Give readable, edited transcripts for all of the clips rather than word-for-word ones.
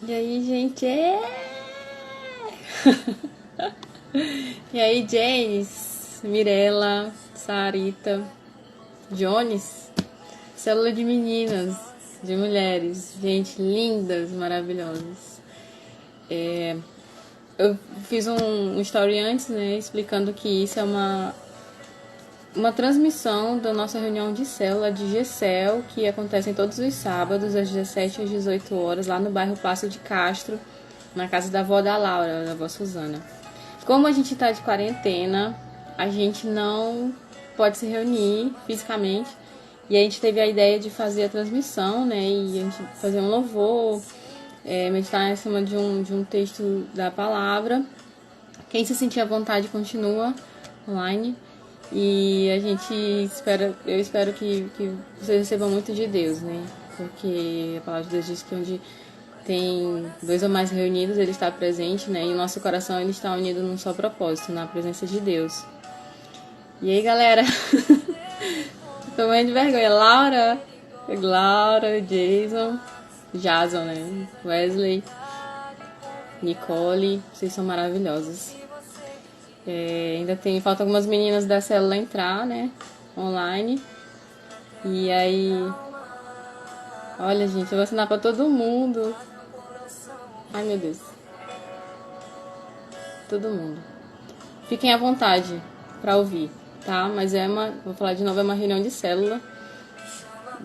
E aí, gente? E aí, James, Mirella, Sarita, Jones, célula de meninas, de mulheres, gente lindas, maravilhosas. Eu fiz um story antes, né, explicando que isso é uma transmissão da nossa reunião de célula de GCEL, que acontece todos os sábados, às 17 às 18 horas, lá no bairro Passo de Castro, na casa da avó da Laura, da avó Suzana. Como a gente está de quarentena, a gente não pode se reunir fisicamente, e a gente teve a ideia de fazer a transmissão, né, e a gente fazer um louvor, meditar em cima de um texto da palavra. Quem se sentir à vontade continua online. E a gente eu espero que vocês recebam muito de Deus, né? Porque a palavra de Deus diz que onde tem dois ou mais reunidos, ele está presente, né? E o nosso coração, ele está unido num só propósito, na presença de Deus. E aí, galera? Tô morrendo de vergonha. Laura, Jason, né? Wesley, Nicole, vocês são maravilhosos. Faltam algumas meninas da célula entrar, né? Online. E aí... Olha, gente, eu vou assinar pra todo mundo. Ai, meu Deus. Todo mundo. Fiquem à vontade pra ouvir, tá? Mas vou falar de novo, é uma reunião de célula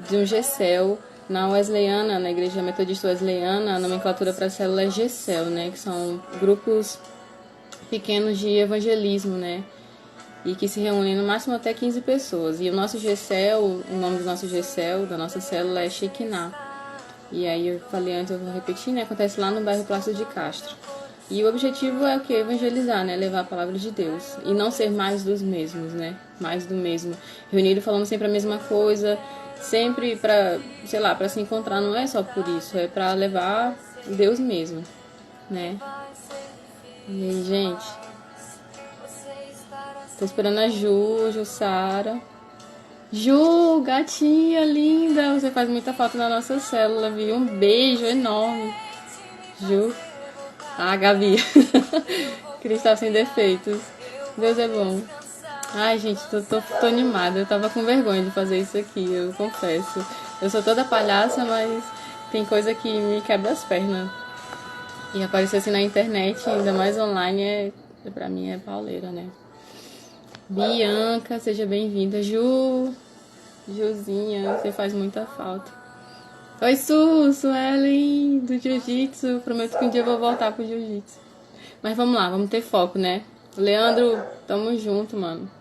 de um GCEL na Wesleyana, na Igreja Metodista Wesleyana. A nomenclatura para célula é GCEL, né? Que são grupos pequenos de evangelismo, né? E que se reúnem no máximo até 15 pessoas. E o nosso GCEL, o nome do nosso GCEL, da nossa célula, é Shekinah. E aí eu falei antes, eu vou repetir, né? Acontece lá no bairro Plácido de Castro. E o objetivo é o que? Evangelizar, né? Levar a palavra de Deus. E não ser mais dos mesmos, né? Mais do mesmo. Reunido falando sempre a mesma coisa. Sempre pra, sei lá, pra se encontrar. Não é só por isso. É pra levar Deus mesmo, né? E aí, gente? Tô esperando a Jussara. Ju, gatinha linda, você faz muita falta na nossa célula, viu? Um beijo enorme. Ju. Ah, Gabi. Cristal sem defeitos. Deus é bom. Ai, gente, tô animada. Eu tava com vergonha de fazer isso aqui, eu confesso. Eu sou toda palhaça, mas tem coisa que me quebra as pernas. E aparecer assim na internet, ainda mais online, pra mim é pauleira, né? Bianca, seja bem-vinda. Juzinha, você faz muita falta. Oi, Suelen, do Jiu-Jitsu. Prometo que um dia eu vou voltar pro Jiu-Jitsu. Mas vamos lá, vamos ter foco, né? Leandro, tamo junto, mano.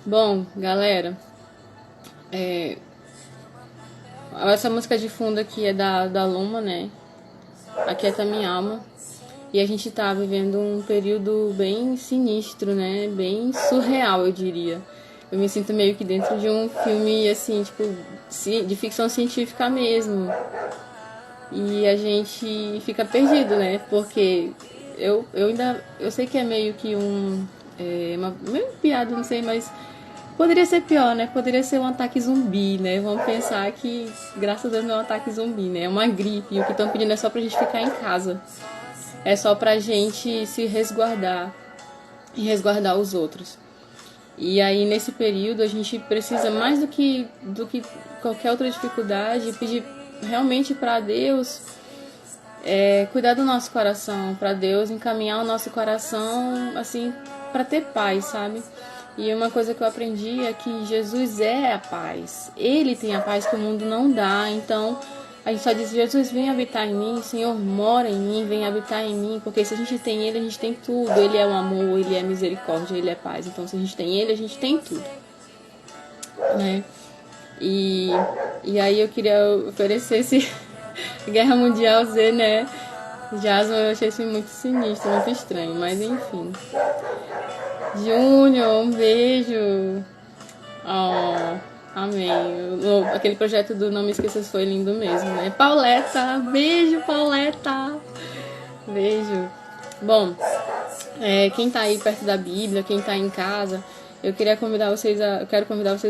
Bom, galera, essa música de fundo aqui é da Luma, né? Aquieta Minha Alma. E a gente tá vivendo um período bem sinistro, né? Bem surreal, eu diria. Eu me sinto meio que dentro de um filme, assim, tipo, de ficção científica mesmo. E a gente fica perdido, né? Porque eu sei que é meio que meio piada, não sei, mas poderia ser pior, né? Poderia ser um ataque zumbi, né? Vamos pensar que, graças a Deus, não é um ataque zumbi, né? É uma gripe. E o que estão pedindo é só pra gente ficar em casa. É só pra gente se resguardar e resguardar os outros. E aí, nesse período, a gente precisa, mais do que qualquer outra dificuldade, pedir realmente para Deus cuidar do nosso coração, para Deus encaminhar o nosso coração, assim, para ter paz, sabe? E uma coisa que eu aprendi é que Jesus é a paz. Ele tem a paz que o mundo não dá. Então, a gente só diz, Jesus, vem habitar em mim, Senhor, mora em mim, vem habitar em mim. Porque se a gente tem Ele, a gente tem tudo. Ele é o amor, Ele é a misericórdia, Ele é paz. Então, se a gente tem Ele, a gente tem tudo, né? E aí eu queria oferecer esse Guerra Mundial Z, né? Jason, eu achei isso muito sinistro, muito estranho, mas enfim. Júnior, um beijo. Oh, amém. Aquele projeto do Não Me Esqueças foi lindo mesmo, né? Pauleta, beijo, Pauleta. Beijo. Bom, quem tá aí perto da Bíblia, quem tá em casa, eu quero convidar vocês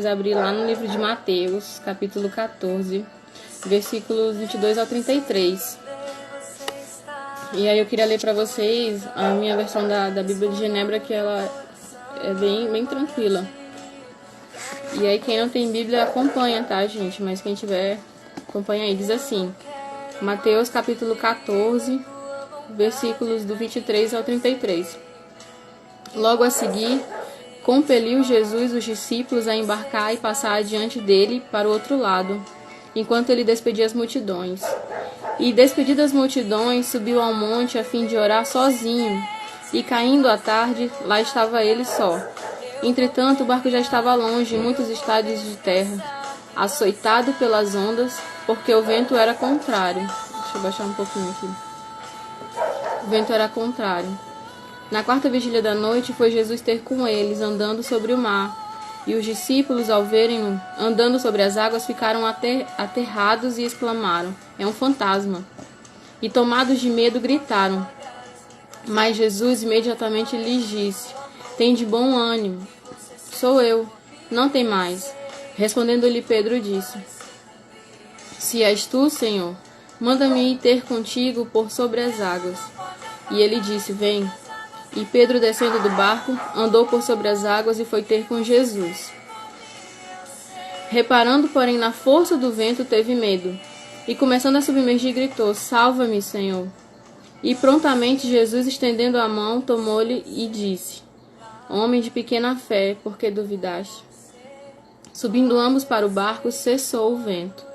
a abrir lá no livro de Mateus, capítulo 14, versículos 22 ao 33. E aí eu queria ler para vocês a minha versão da Bíblia de Genebra, que ela é bem tranquila. E aí quem não tem Bíblia acompanha, tá, gente? Mas quem tiver, acompanha aí. Diz assim, Mateus capítulo 14, versículos do 23 ao 33. Logo a seguir, compeliu Jesus os discípulos a embarcar e passar adiante dele para o outro lado, enquanto ele despedia as multidões. E despedidas as multidões, subiu ao monte a fim de orar sozinho. E caindo a tarde, lá estava ele só. Entretanto, o barco já estava longe, muitos estádios de terra, açoitado pelas ondas, porque o vento era contrário. Deixa eu baixar um pouquinho aqui. O vento era contrário. Na quarta vigília da noite, foi Jesus ter com eles, andando sobre o mar. E os discípulos, ao verem-no andando sobre as águas, ficaram aterrados e exclamaram: é um fantasma. E tomados de medo, gritaram. Mas Jesus imediatamente lhes disse: tende bom ânimo, sou eu, não tem mais. Respondendo-lhe Pedro, disse: se és tu, Senhor, manda-me ir ter contigo por sobre as águas. E ele disse: vem. E Pedro, descendo do barco, andou por sobre as águas e foi ter com Jesus. Reparando, porém, na força do vento, teve medo. E começando a submergir, gritou: salva-me, Senhor. E prontamente Jesus, estendendo a mão, tomou-lhe e disse: homem de pequena fé, por que duvidaste? Subindo ambos para o barco, cessou o vento.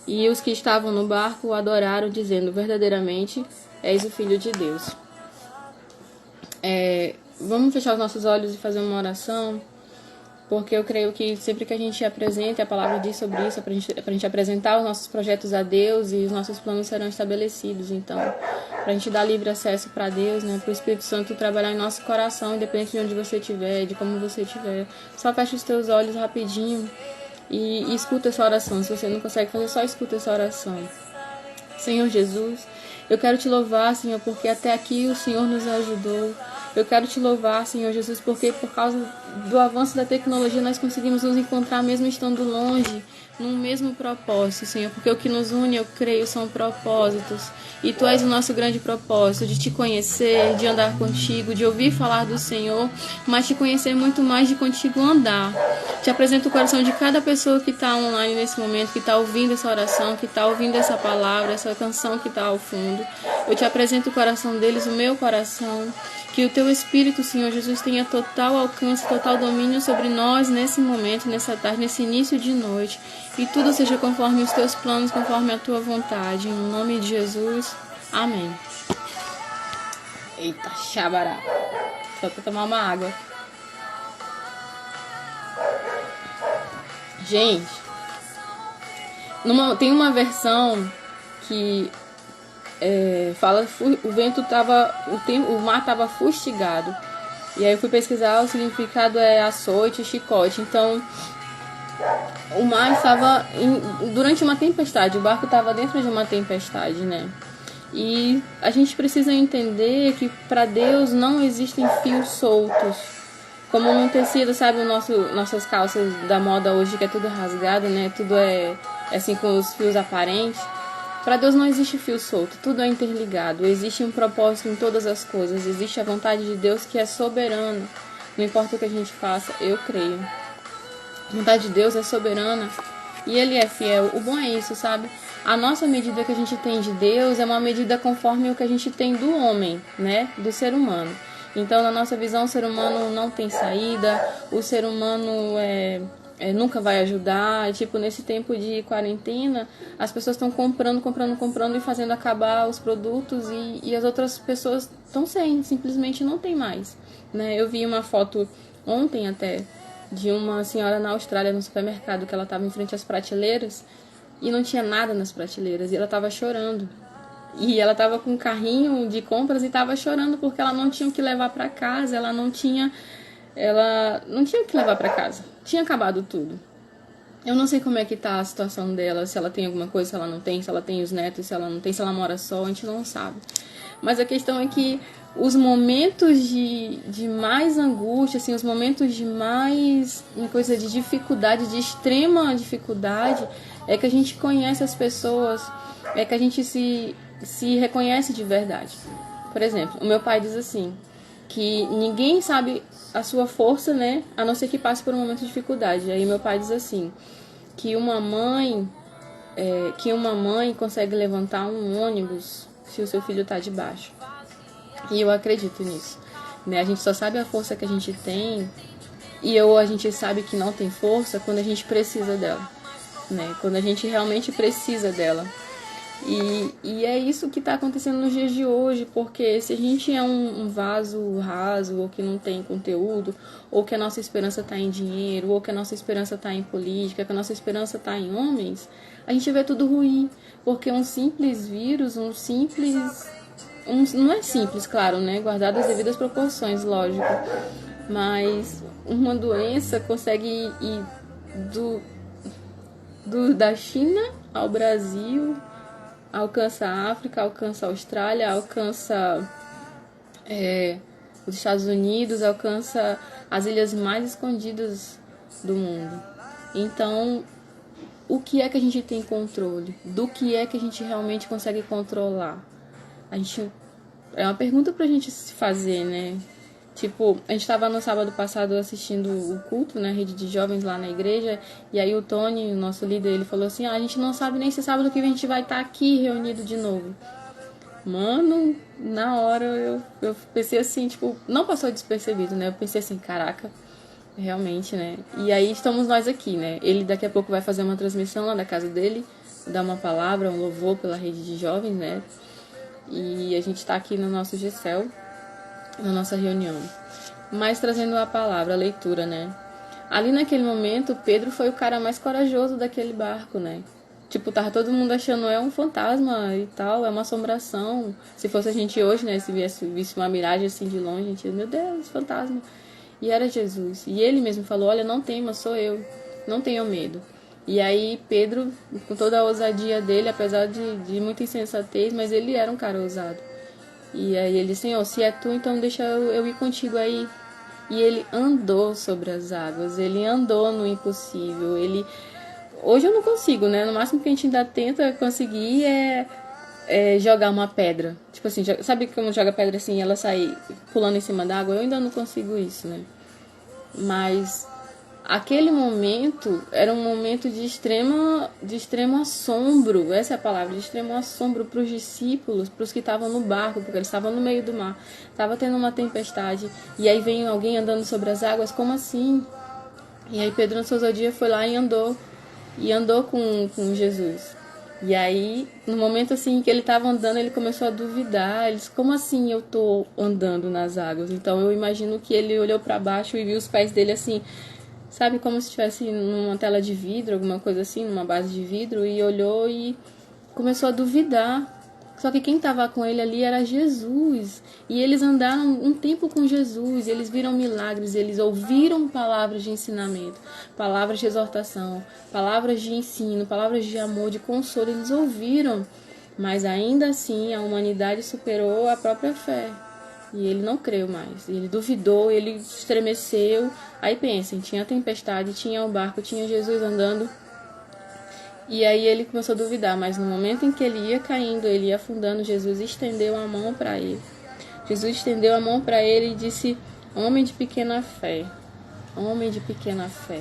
E os que estavam no barco o adoraram, dizendo: verdadeiramente és o Filho de Deus. Vamos fechar os nossos olhos e fazer uma oração, porque eu creio que sempre que a gente apresenta, a palavra diz sobre isso, é pra gente apresentar os nossos projetos a Deus e os nossos planos serão estabelecidos. Então, pra gente dar livre acesso para Deus, né, pro Espírito Santo trabalhar em nosso coração, independente de onde você estiver, de como você estiver. Só fecha os teus olhos rapidinho e escuta essa oração. Se você não consegue fazer, só escuta essa oração. Senhor Jesus, eu quero te louvar, Senhor, porque até aqui o Senhor nos ajudou. Eu quero te louvar, Senhor Jesus, porque por causa do avanço da tecnologia nós conseguimos nos encontrar mesmo estando longe, num mesmo propósito, Senhor, porque o que nos une, eu creio, são propósitos. E Tu és o nosso grande propósito, de Te conhecer, de andar contigo, de ouvir falar do Senhor, mas Te conhecer muito mais, de contigo andar. Te apresento o coração de cada pessoa que está online nesse momento, que está ouvindo essa oração, que está ouvindo essa palavra, essa canção que está ao fundo. Eu Te apresento o coração deles, o meu coração. Que o Teu Espírito, Senhor Jesus, tenha total alcance, total domínio sobre nós nesse momento, nessa tarde, nesse início de noite. E tudo seja conforme os Teus planos, conforme a Tua vontade. Em nome de Jesus. Amém. Eita, xabará. Só pra tomar uma água. Gente, tem uma versão que fala o vento tava, o mar estava fustigado. E aí eu fui pesquisar, o significado é açoite, chicote. Então, o mar estava durante uma tempestade, o barco estava dentro de uma tempestade, né? E a gente precisa entender que para Deus não existem fios soltos. Como no tecido, sabe, nossas calças da moda hoje, que é tudo rasgado, né? Tudo é assim com os fios aparentes. Para Deus não existe fio solto, tudo é interligado, existe um propósito em todas as coisas, existe a vontade de Deus que é soberana, não importa o que a gente faça, eu creio. A vontade de Deus é soberana e Ele é fiel. O bom é isso, sabe? A nossa medida que a gente tem de Deus é uma medida conforme o que a gente tem do homem, né? Do ser humano. Então, na nossa visão, o ser humano não tem saída, o ser humano nunca vai ajudar. Tipo, nesse tempo de quarentena, as pessoas estão comprando e fazendo acabar os produtos e as outras pessoas estão sem, simplesmente não tem mais, né? Eu vi uma foto ontem até de uma senhora na Austrália no supermercado, que ela estava em frente às prateleiras e não tinha nada nas prateleiras e ela estava chorando. E ela estava com um carrinho de compras e estava chorando porque ela não tinha o que levar para casa, ela não tinha o que levar para casa. Tinha acabado tudo. Eu não sei como é que tá a situação dela, se ela tem alguma coisa, se ela não tem, se ela tem os netos, se ela não tem, se ela mora só, a gente não sabe. Mas a questão é que os momentos de mais angústia, assim, os momentos de mais coisa de dificuldade, de extrema dificuldade, é que a gente conhece as pessoas, é que a gente se se reconhece de verdade. Por exemplo, o meu pai diz assim, que ninguém sabe a sua força, né, a não ser que passe por um momento de dificuldade. Aí meu pai diz assim, que uma mãe consegue levantar um ônibus se o seu filho está debaixo. E eu acredito nisso. Né? A gente só sabe a força que a gente tem a gente sabe que não tem força quando a gente precisa dela. Né? Quando a gente realmente precisa dela. E é isso que está acontecendo nos dias de hoje, porque se a gente é um vaso raso, ou que não tem conteúdo, ou que a nossa esperança está em dinheiro, ou que a nossa esperança está em política, que a nossa esperança está em homens, a gente vê tudo ruim, porque um simples vírus, não é simples, claro, né? Guardado as devidas proporções, lógico, mas uma doença consegue ir da China ao Brasil, alcança a África, alcança a Austrália, alcança os Estados Unidos, alcança as ilhas mais escondidas do mundo. Então, o que é que a gente tem controle? Do que é que a gente realmente consegue controlar? É uma pergunta pra gente se fazer, né? Tipo, a gente estava no sábado passado assistindo o culto, né, rede de jovens lá na igreja, e aí o Tony, o nosso líder, ele falou assim, a gente não sabe nem se sábado que vem a gente vai estar aqui reunido de novo. Mano, na hora eu pensei assim, tipo, não passou despercebido, né? Eu pensei assim, caraca, realmente, né? E aí estamos nós aqui, né? Ele daqui a pouco vai fazer uma transmissão lá da casa dele, dar uma palavra, um louvor pela rede de jovens, né? E a gente está aqui no nosso GCEL, na nossa reunião. Mas trazendo a palavra, a leitura, né? Ali naquele momento, Pedro foi o cara mais corajoso daquele barco, né? Tipo, tava todo mundo achando é um fantasma e tal, é uma assombração. Se fosse a gente hoje, né? Se visse uma miragem assim de longe, a gente ia, meu Deus, fantasma. E era Jesus. E ele mesmo falou, olha, não tema, sou eu. Não tenham medo. E aí Pedro, com toda a ousadia dele, apesar de muita insensatez, mas ele era um cara ousado. E aí ele disse, Senhor, se é tu, então deixa eu ir contigo aí. E ele andou sobre as águas, ele andou no impossível. Hoje eu não consigo, né? No máximo que a gente ainda tenta conseguir é jogar uma pedra. Tipo assim, sabe como joga pedra assim e ela sai pulando em cima d'água? Eu ainda não consigo isso, né? Mas aquele momento era um momento de extremo assombro, essa é a palavra, de extremo assombro para os discípulos, para os que estavam no barco, porque eles estavam no meio do mar, estava tendo uma tempestade, e aí vem alguém andando sobre as águas, como assim? E aí Pedro, na sua ousadia, foi lá e andou com Jesus. E aí, no momento assim que ele estava andando, ele começou a duvidar. Ele disse, como assim eu tô andando nas águas? Então eu imagino que ele olhou para baixo e viu os pés dele assim, sabe, como se estivesse numa tela de vidro, alguma coisa assim, numa base de vidro, e olhou e começou a duvidar. Só que quem estava com ele ali era Jesus. E eles andaram um tempo com Jesus, eles viram milagres, eles ouviram palavras de ensinamento, palavras de exortação, palavras de ensino, palavras de amor, de consolo, eles ouviram. Mas ainda assim a humanidade superou a própria fé. E ele não creu mais, ele duvidou, ele estremeceu. Aí pensem, tinha tempestade, tinha o barco, tinha Jesus andando. E aí ele começou a duvidar, mas no momento em que ele ia caindo, ele ia afundando, Jesus estendeu a mão para ele. Jesus estendeu a mão para ele e disse, homem de pequena fé, homem de pequena fé.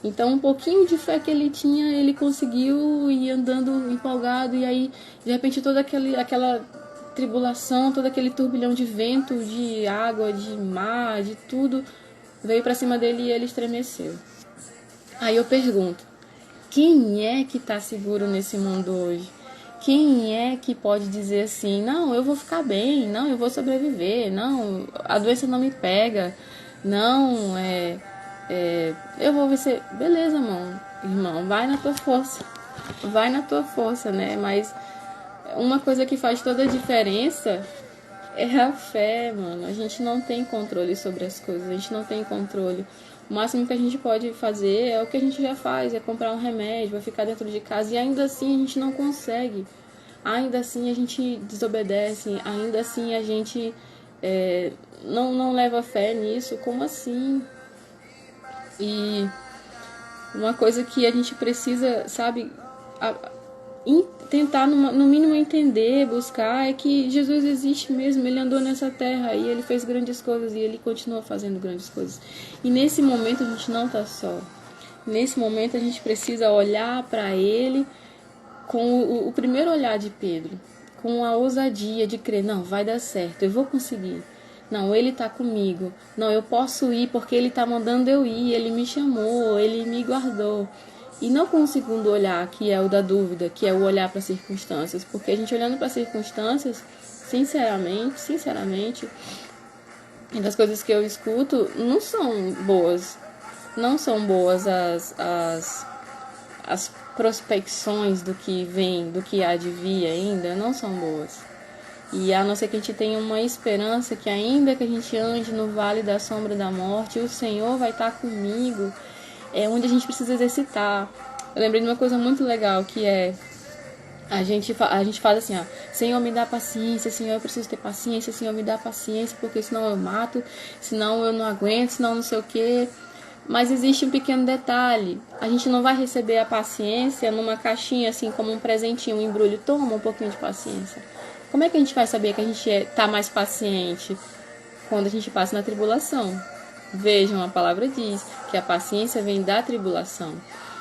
Então um pouquinho de fé que ele tinha, ele conseguiu ir andando empolgado, e aí de repente toda aquela tribulação, todo aquele turbilhão de vento, de água, de mar, de tudo, veio para cima dele e ele estremeceu. Aí eu pergunto, quem é que está seguro nesse mundo hoje? Quem é que pode dizer assim, não, eu vou ficar bem, não, eu vou sobreviver, não, a doença não me pega, não, eu vou vencer. Beleza, irmão, vai na tua força, né? Mas uma coisa que faz toda a diferença é a fé, mano. A gente não tem controle sobre as coisas, a gente não tem controle. O máximo que a gente pode fazer é o que a gente já faz, é comprar um remédio, é ficar dentro de casa, e ainda assim a gente não consegue. Ainda assim a gente desobedece, ainda assim a gente não leva fé nisso. Como assim? E uma coisa que a gente precisa, sabe, tentar no mínimo entender, buscar, é que Jesus existe mesmo, ele andou nessa terra e ele fez grandes coisas e ele continua fazendo grandes coisas. E nesse momento a gente não está só. Nesse momento a gente precisa olhar para ele com o primeiro olhar de Pedro, com a ousadia de crer, não, vai dar certo, eu vou conseguir. Não, ele está comigo. Não, eu posso ir porque ele está mandando eu ir, ele me chamou, ele me guardou. E não com o segundo olhar, que é o da dúvida, que é o olhar para as circunstâncias. Porque a gente olhando para as circunstâncias, sinceramente, e das coisas que eu escuto, não são boas. Não são boas as prospecções do que vem, do que há de vir ainda, não são boas. E a não ser que a gente tenha uma esperança que ainda que a gente ande no vale da sombra da morte, o Senhor vai estar comigo, é onde a gente precisa exercitar. Eu lembrei de uma coisa muito legal, que é a gente fala assim, ó, Senhor, me dá paciência, Senhor, eu preciso ter paciência, Senhor, me dá paciência, porque senão eu mato, senão eu não aguento, senão não sei o quê. Mas existe um pequeno detalhe, a gente não vai receber a paciência numa caixinha, assim, como um presentinho, um embrulho, toma um pouquinho de paciência. Como é que a gente vai saber que a gente está mais paciente? Quando a gente passa na tribulação. Vejam, a palavra diz que a paciência vem da tribulação.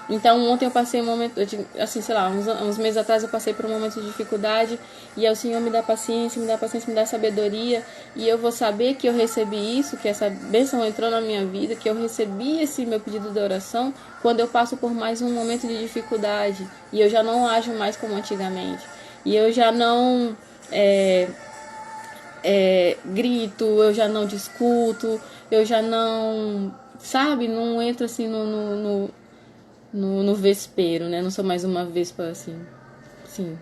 Então, ontem eu passei um momento, assim, sei lá, uns meses atrás eu passei por um momento de dificuldade e aí o Senhor me dá paciência, me dá sabedoria e eu vou saber que eu recebi isso, que essa bênção entrou na minha vida, que eu recebi esse meu pedido de oração quando eu passo por mais um momento de dificuldade e eu já não ajo mais como antigamente. E eu já não grito, eu já não discuto, eu já não, sabe, não entro assim no vespeiro, né? Não sou mais uma vespa assim. Sim.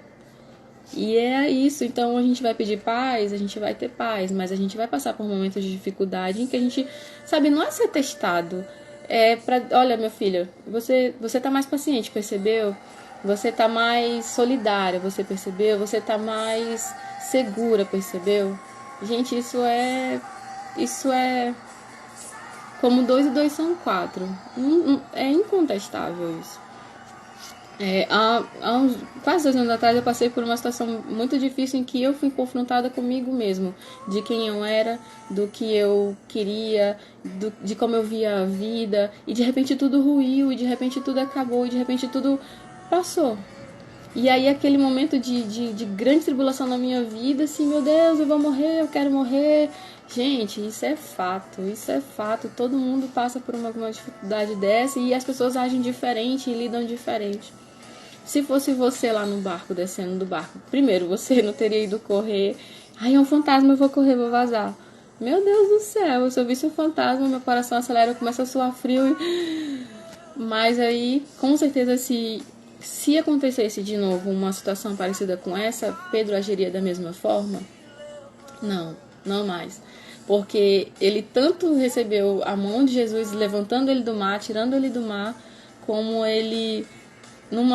E é isso, então a gente vai pedir paz, a gente vai ter paz, mas a gente vai passar por momentos de dificuldade em que a gente, sabe, não é ser testado. É pra, olha, minha filha, você tá mais paciente, percebeu? Você tá mais solidária, você percebeu? Você tá mais segura, percebeu? Gente, isso é como 2 e 2 são 4. É incontestável isso. Há uns quase 2 anos atrás eu passei por uma situação muito difícil em que eu fui confrontada comigo mesmo, de quem eu era, do que eu queria, de como eu via a vida, e de repente tudo ruiu, e de repente tudo acabou, e de repente tudo passou. E aí aquele momento de grande tribulação na minha vida, assim, meu Deus, eu vou morrer, eu quero morrer. Gente, isso é fato. Todo mundo passa por uma dificuldade dessa e as pessoas agem diferente e lidam diferente. Se fosse você lá no barco, descendo do barco, primeiro, você não teria ido correr. Ai, é um fantasma, eu vou correr, vou vazar. Meu Deus do céu, se eu visse um fantasma, meu coração acelera, eu começo a suar frio. Mas aí, com certeza, se acontecesse de novo uma situação parecida com essa, Pedro agiria da mesma forma? Não mais. Porque ele tanto recebeu a mão de Jesus levantando ele do mar, tirando ele do mar, como ele num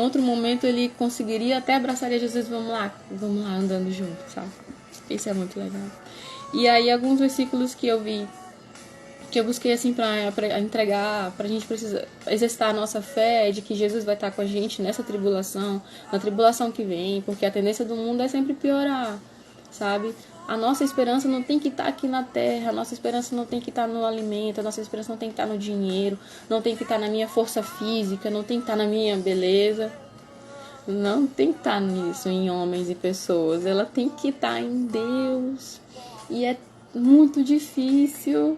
outro momento ele conseguiria até abraçaria Jesus, vamos lá andando junto, sabe? Isso é muito legal. E aí alguns versículos que eu vi, que eu busquei assim para entregar, pra gente precisar exercitar a nossa fé de que Jesus vai estar com a gente nessa tribulação, na tribulação que vem, porque a tendência do mundo é sempre piorar, sabe? A nossa esperança não tem que estar aqui na terra, a nossa esperança não tem que estar no alimento, a nossa esperança não tem que estar no dinheiro, não tem que estar na minha força física, não tem que estar na minha beleza. Não tem que estar nisso, em homens e pessoas. Ela tem que estar em Deus. E é muito difícil,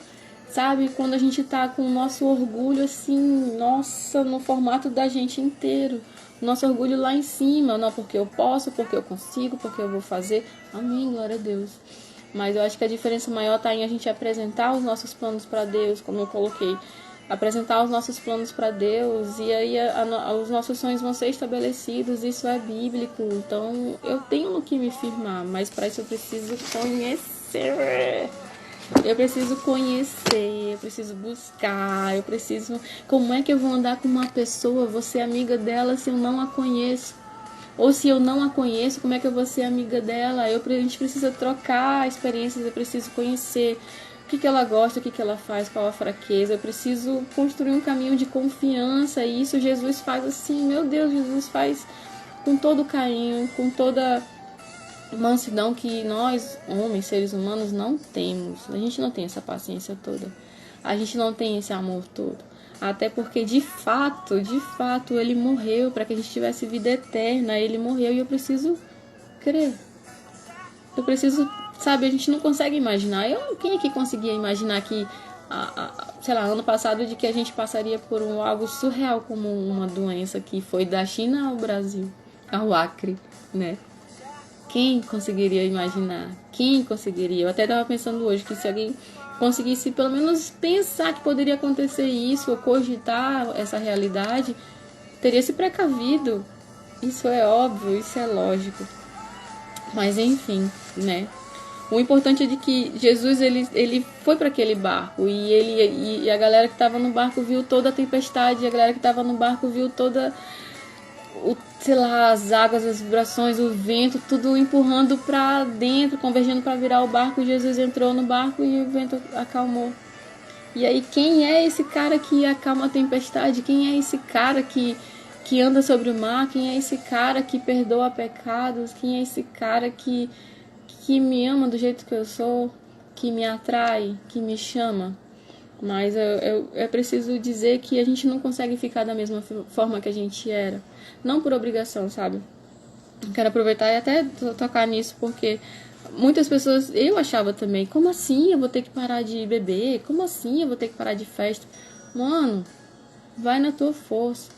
sabe? Quando a gente tá com o nosso orgulho assim, nossa, no formato da gente inteiro. Nosso orgulho lá em cima, não porque eu posso, porque eu consigo, porque eu vou fazer. Amém, glória a Deus. Mas eu acho que a diferença maior tá em a gente apresentar os nossos planos para Deus, como eu coloquei. Apresentar os nossos planos para Deus e aí os nossos sonhos vão ser estabelecidos, isso é bíblico. Então eu tenho no que me firmar, mas para isso eu preciso conhecer. Eu preciso buscar, eu preciso... Como é que eu vou andar com uma pessoa, vou ser amiga dela se eu não a conheço? Ou se eu não a conheço, como é que eu vou ser amiga dela? A gente precisa trocar experiências, eu preciso conhecer que que ela gosta, o que que ela faz, qual a fraqueza. Eu preciso construir um caminho de confiança, e isso Jesus faz assim, meu Deus, Jesus faz com todo carinho, com toda mansidão que nós, homens, seres humanos, não temos. A gente não tem essa paciência toda. A gente não tem esse amor todo. Até porque, de fato, ele morreu para que a gente tivesse vida eterna. Ele morreu e eu preciso crer. Eu preciso, sabe, a gente não consegue imaginar. Quem aqui conseguia imaginar que, sei lá, ano passado, de que a gente passaria por algo surreal como uma doença que foi da China ao Brasil, ao Acre, né? Quem conseguiria imaginar? Quem conseguiria? Eu até estava pensando hoje que se alguém conseguisse pelo menos pensar que poderia acontecer isso, ou cogitar essa realidade, teria se precavido. Isso é óbvio, isso é lógico. Mas enfim, né? O importante é de que Jesus ele foi para aquele barco e a galera que estava no barco viu toda a tempestade, a galera que estava no barco viu toda sei lá, as águas, as vibrações, o vento, tudo empurrando para dentro, convergindo para virar o barco. Jesus entrou no barco e o vento acalmou. E aí, quem é esse cara que acalma a tempestade? Quem é esse cara que anda sobre o mar? Quem é esse cara que perdoa pecados? Quem é esse cara que me ama do jeito que eu sou? Que me atrai? Que me chama? Mas é preciso dizer que a gente não consegue ficar da mesma forma que a gente era. Não por obrigação, sabe? Quero aproveitar e até tocar nisso, porque muitas pessoas, eu achava também, como assim eu vou ter que parar de beber? Como assim eu vou ter que parar de festa? Mano, vai na tua força.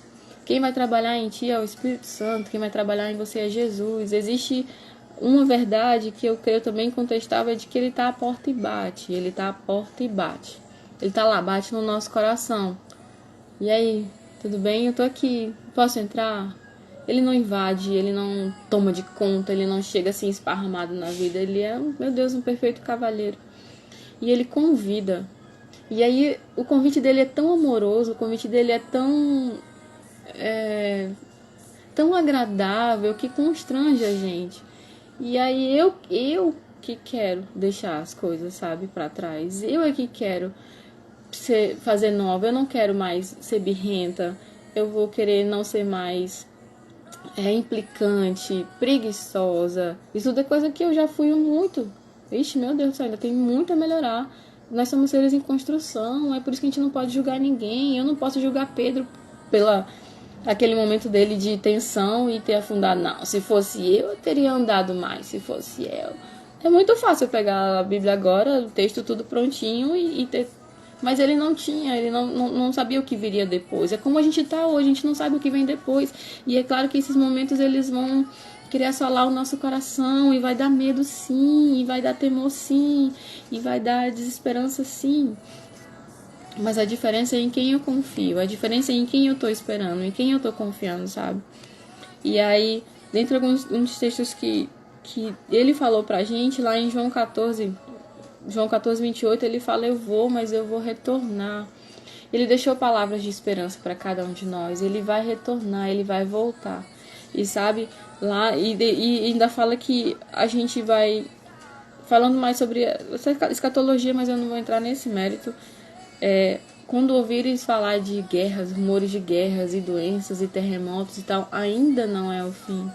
Quem vai trabalhar em ti é o Espírito Santo, quem vai trabalhar em você é Jesus. Existe uma verdade que eu creio também contestável, é de que ele está à porta e bate. Ele está à porta e bate. Ele tá lá, bate no nosso coração. E aí, tudo bem? Eu tô aqui, posso entrar? Ele não invade, ele não toma de conta, ele não chega assim esparramado na vida. Ele é, meu Deus, um perfeito cavalheiro. E ele convida. E aí, o convite dele é tão amoroso, o convite dele é tão agradável, que constrange a gente. E aí, eu que quero deixar as coisas, sabe, pra trás. Eu é que quero fazer nova. Eu não quero mais ser birrenta. Eu vou querer não ser mais implicante, preguiçosa. Isso tudo é coisa que eu já fui muito. Ixi, meu Deus do céu, ainda tem muito a melhorar. Nós somos seres em construção, é por isso que a gente não pode julgar ninguém. Eu não posso julgar Pedro pela aquele momento dele de tensão e ter afundado. Não, se fosse eu teria andado mais. Se fosse eu. É muito fácil pegar a Bíblia agora, o texto tudo prontinho e ter. Mas ele não tinha, ele não sabia o que viria depois. É como a gente está hoje, a gente não sabe o que vem depois. E é claro que esses momentos eles vão querer assolar o nosso coração, e vai dar medo sim, e vai dar temor sim, e vai dar desesperança sim. Mas a diferença é em quem eu confio, a diferença é em quem eu estou esperando, em quem eu estou confiando, sabe? E aí, dentro de alguns textos que ele falou pra gente, lá em João 14, 28, ele fala: eu vou, mas eu vou retornar. Ele deixou palavras de esperança para cada um de nós. Ele vai retornar, ele vai voltar. E sabe, lá, e ainda fala que a gente vai, falando mais sobre escatologia, mas eu não vou entrar nesse mérito. Quando ouvires falar de guerras, rumores de guerras e doenças e terremotos e tal, ainda não é o fim.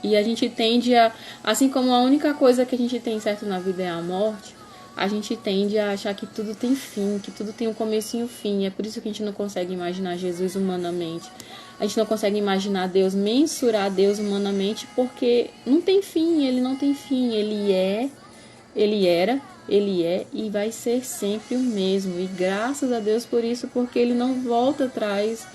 E a gente tende a, assim como a única coisa que a gente tem certo na vida é a morte, a gente tende a achar que tudo tem fim, que tudo tem um começo e um fim. É por isso que a gente não consegue imaginar Jesus humanamente. A gente não consegue imaginar Deus, mensurar Deus humanamente, porque não tem fim, ele não tem fim. Ele era, ele é e vai ser sempre o mesmo. E graças a Deus por isso, porque ele não volta atrás,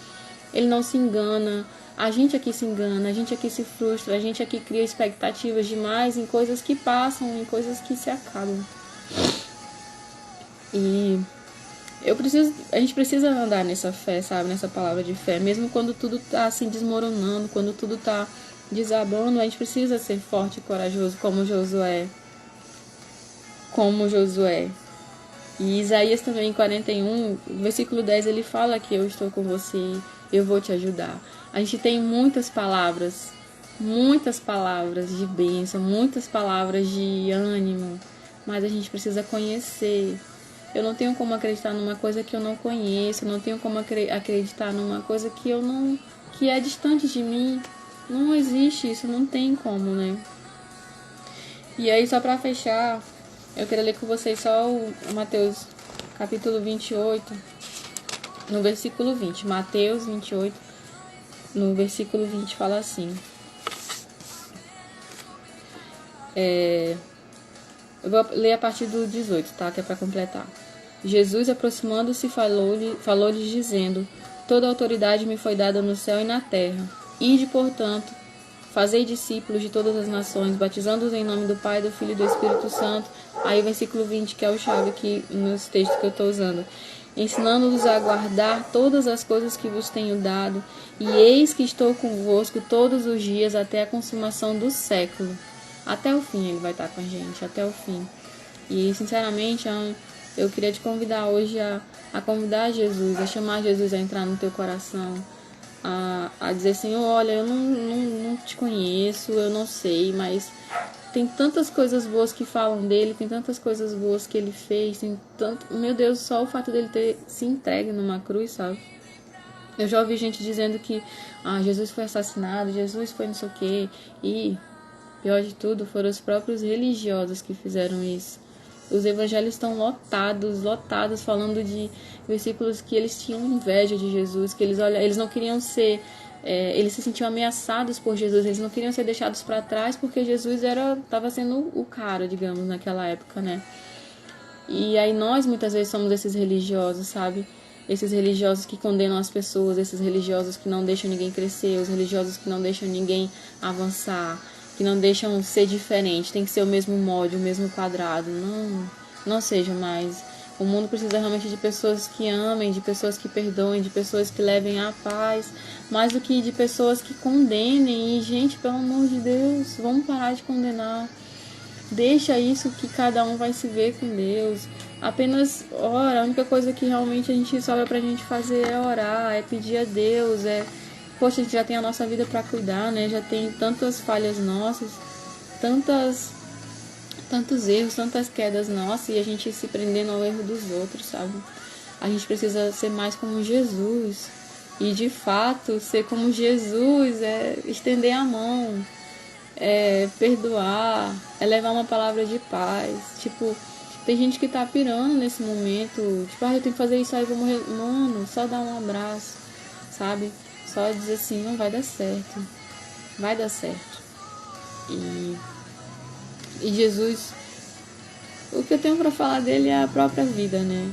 ele não se engana. A gente aqui se engana, a gente aqui se frustra, a gente aqui cria expectativas demais em coisas que passam, em coisas que se acabam. E a gente precisa andar nessa fé, sabe? Nessa palavra de fé. Mesmo quando tudo tá assim desmoronando, quando tudo tá desabando, a gente precisa ser forte e corajoso como Josué. E Isaías também, 41, versículo 10, ele fala que eu estou com você, eu vou te ajudar. A gente tem muitas palavras de bênção, muitas palavras de ânimo, mas a gente precisa conhecer Eu não tenho como acreditar numa coisa que eu não conheço, eu não tenho como acreditar numa coisa que eu não, que é distante de mim. Não existe isso, não tem como, né? E aí, só para fechar, eu quero ler com vocês só o Mateus capítulo 28, no versículo 20. Mateus 28, no versículo 20, fala assim. Eu vou ler a partir do 18, tá? Que é para completar. Jesus, aproximando-se, falou-lhes dizendo: Toda autoridade me foi dada no céu e na terra. Ide, portanto, fazei discípulos de todas as nações, batizando-os em nome do Pai, do Filho e do Espírito Santo. Aí o versículo 20, que é o chave aqui nos textos que eu estou usando. Ensinando-os a guardar todas as coisas que vos tenho dado, e eis que estou convosco todos os dias até a consumação do século. Até o fim ele vai estar com a gente, até o fim. E sinceramente, eu queria te convidar hoje a convidar Jesus, a chamar Jesus a entrar no teu coração, a dizer, Senhor, olha, eu não te conheço, eu não sei, mas tem tantas coisas boas que falam dele, tem tantas coisas boas que ele fez, tem tanto... Meu Deus, só o fato dele ter se entregue numa cruz, sabe? Eu já ouvi gente dizendo que Jesus foi assassinado, Jesus foi não sei o quê, e pior de tudo, foram os próprios religiosos que fizeram isso. Os evangelhos estão lotados, falando de versículos que eles tinham inveja de Jesus, que eles não queriam ser, eles se sentiam ameaçados por Jesus, eles não queriam ser deixados para trás, porque Jesus estava sendo o cara, digamos, naquela época, né? E aí nós muitas vezes somos esses religiosos, sabe? Esses religiosos que condenam as pessoas, esses religiosos que não deixam ninguém crescer, os religiosos que não deixam ninguém avançar, que não deixam ser diferente, tem que ser o mesmo molde, o mesmo quadrado. Não seja mais. O mundo precisa realmente de pessoas que amem, de pessoas que perdoem, de pessoas que levem a paz, mais do que de pessoas que condenem. E, gente, pelo amor de Deus, vamos parar de condenar. Deixa isso que cada um vai se ver com Deus. Apenas ora. A única coisa que realmente a gente sobra pra gente fazer é orar, é pedir a Deus, poxa, a gente já tem a nossa vida pra cuidar, né? Já tem tantas falhas nossas, tantos erros, tantas quedas nossas, e a gente se prendendo ao erro dos outros, sabe? A gente precisa ser mais como Jesus. E de fato, ser como Jesus é estender a mão, é perdoar, é levar uma palavra de paz. Tipo, tem gente que tá pirando nesse momento, tipo, eu tenho que fazer isso aí, vou morrer. Mano, só dar um abraço, sabe? Só dizer assim, não vai dar certo. Vai dar certo. E Jesus, o que eu tenho pra falar dele é a própria vida, né?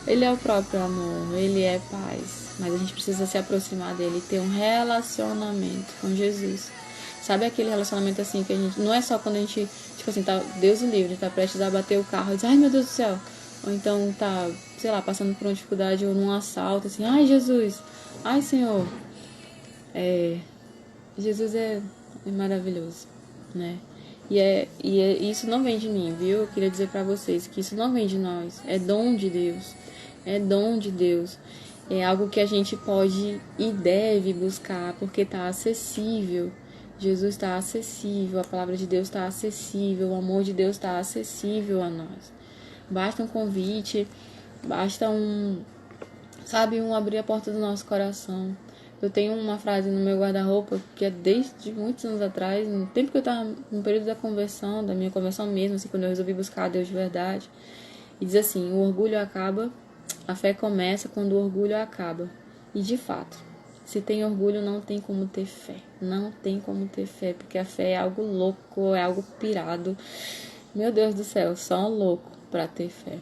Ele é o próprio amor, ele é paz. Mas a gente precisa se aproximar dele, ter um relacionamento com Jesus. Sabe aquele relacionamento assim que a gente... Não é só quando a gente, tipo assim, tá, Deus o livre, tá prestes a bater o carro e diz, ai meu Deus do céu. Ou então tá, sei lá, passando por uma dificuldade ou num assalto, assim, ai Jesus, ai Senhor. Jesus é maravilhoso, né? Isso não vem de mim, viu? Eu queria dizer pra vocês que isso não vem de nós, é dom de Deus. É dom de Deus. É algo que a gente pode e deve buscar, porque está acessível. Jesus está acessível, a palavra de Deus está acessível, o amor de Deus está acessível a nós. Basta um convite, basta um abrir a porta do nosso coração. Eu tenho uma frase no meu guarda-roupa que é desde muitos anos atrás, no tempo que eu estava no período da conversão, da minha conversão mesmo, assim, quando eu resolvi buscar a Deus de verdade. E diz assim, o orgulho acaba, a fé começa quando o orgulho acaba. E de fato, se tem orgulho, não tem como ter fé. Não tem como ter fé, porque a fé é algo louco, é algo pirado. Meu Deus do céu, só um louco para ter fé.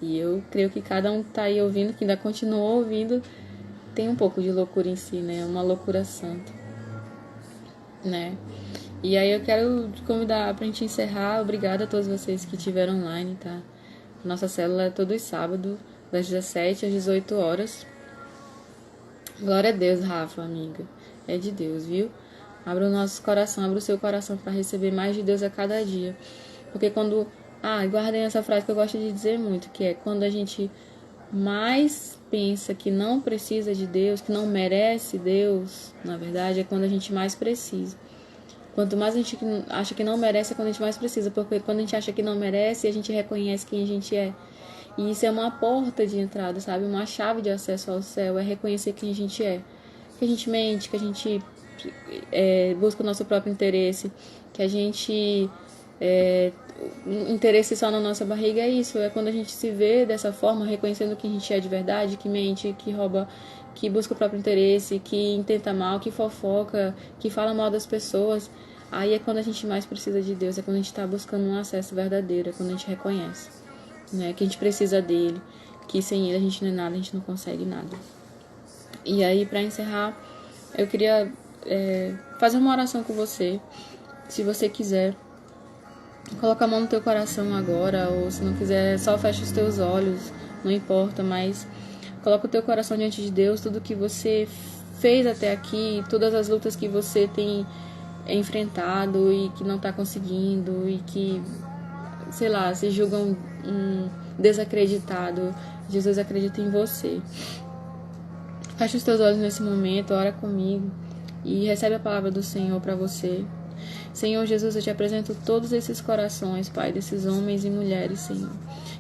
E eu creio que cada um que tá aí ouvindo, que ainda continuou ouvindo, tem um pouco de loucura em si, né? Uma loucura santa, né? E aí eu quero te convidar pra gente encerrar. Obrigada a todos vocês que estiveram online, tá? Nossa célula é todos sábados, das 17 às 18 horas. Glória a Deus, Rafa, amiga. É de Deus, viu? Abra o nosso coração, abra o seu coração para receber mais de Deus a cada dia. Porque quando... guardem essa frase que eu gosto de dizer muito, que é quando a gente mais pensa que não precisa de Deus, que não merece Deus, na verdade, é quando a gente mais precisa. Quanto mais a gente acha que não merece, é quando a gente mais precisa. Porque quando a gente acha que não merece, a gente reconhece quem a gente é. E isso é uma porta de entrada, sabe? Uma chave de acesso ao céu, é reconhecer quem a gente é. Que a gente mente, que a gente busca o nosso próprio interesse, que a gente interesse só na nossa barriga. É isso, é quando a gente se vê dessa forma, reconhecendo que a gente é de verdade, que mente, que rouba, que busca o próprio interesse, que intenta mal, que fofoca, que fala mal das pessoas. Aí é quando a gente mais precisa de Deus, é quando a gente está buscando um acesso verdadeiro, é quando a gente reconhece, né, que a gente precisa dele, que sem ele a gente não é nada, a gente não consegue nada. E aí, para encerrar, eu queria fazer uma oração com você. Se você quiser, coloca a mão no teu coração agora, ou se não quiser, só fecha os teus olhos, não importa, mas coloca o teu coração diante de Deus, tudo que você fez até aqui, todas as lutas que você tem enfrentado e que não está conseguindo e que, sei lá, se julga um desacreditado. Jesus acredita em você. Fecha os teus olhos nesse momento, ora comigo e recebe a palavra do Senhor para você. Senhor Jesus, eu te apresento todos esses corações, Pai, desses homens e mulheres, Senhor,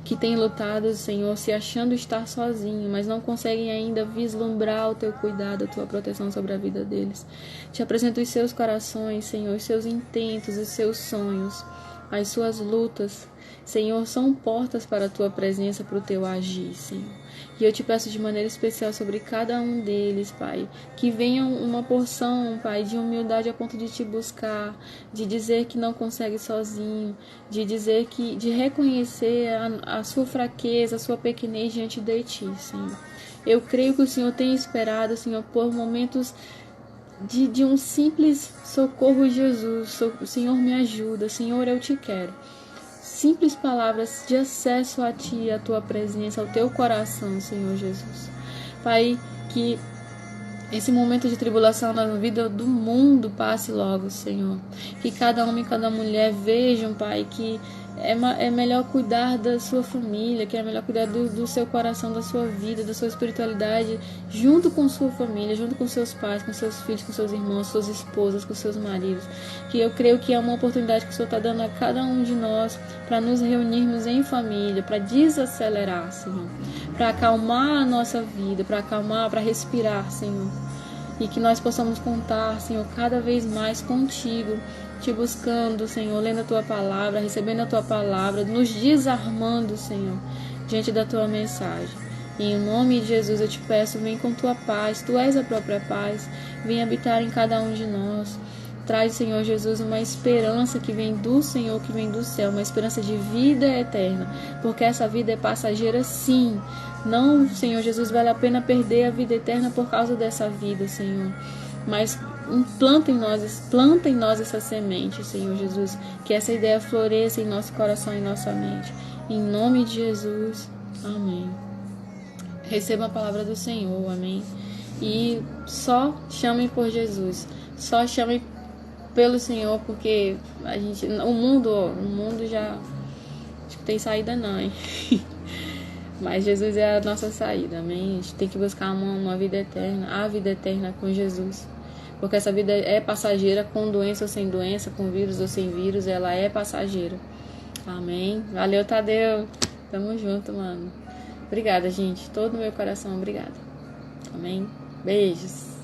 que têm lutado, Senhor, se achando estar sozinho, mas não conseguem ainda vislumbrar o teu cuidado, a tua proteção sobre a vida deles. Te apresento os seus corações, Senhor, os seus intentos, os seus sonhos, as suas lutas, Senhor, são portas para a tua presença, para o teu agir, Senhor. E eu te peço de maneira especial sobre cada um deles, Pai, que venha uma porção, Pai, de humildade a ponto de te buscar, de dizer que não consegue sozinho, de dizer que, de reconhecer a sua fraqueza, a sua pequenez diante de ti, Senhor. Eu creio que o Senhor tem esperado, Senhor, por momentos de um simples socorro, Jesus. Senhor, me ajuda. Senhor, eu te quero. Simples palavras de acesso a ti, a tua presença, ao teu coração, Senhor Jesus. Pai, que esse momento de tribulação na vida do mundo passe logo, Senhor. Que cada homem e cada mulher vejam, Pai, que é melhor cuidar da sua família, que é melhor cuidar do seu coração, da sua vida, da sua espiritualidade, junto com sua família, junto com seus pais, com seus filhos, com seus irmãos, suas esposas, com seus maridos. Que eu creio que é uma oportunidade que o Senhor está dando a cada um de nós para nos reunirmos em família, para desacelerar, Senhor, para acalmar a nossa vida, para acalmar, para respirar, Senhor. E que nós possamos contar, Senhor, cada vez mais contigo, te buscando, Senhor, lendo a tua palavra, recebendo a tua palavra, nos desarmando, Senhor, diante da tua mensagem. E em nome de Jesus eu te peço, vem com tua paz, tu és a própria paz, vem habitar em cada um de nós. Traz, Senhor Jesus, uma esperança que vem do Senhor, que vem do céu, uma esperança de vida eterna, porque essa vida é passageira, sim. Não, Senhor Jesus, vale a pena perder a vida eterna por causa dessa vida, Senhor. Mas planta em nós essa semente, Senhor Jesus, que essa ideia floresça em nosso coração e em nossa mente. Em nome de Jesus, amém. Receba a palavra do Senhor, amém. E só chamem por Jesus, só chamem pelo Senhor, porque o mundo já acho que tem saída não, hein? Mas Jesus é a nossa saída, amém? A gente tem que buscar uma vida eterna, a vida eterna com Jesus. Porque essa vida é passageira, com doença ou sem doença, com vírus ou sem vírus, ela é passageira. Amém? Valeu, Tadeu. Tamo junto, mano. Obrigada, gente. Todo o meu coração, obrigada. Amém? Beijos.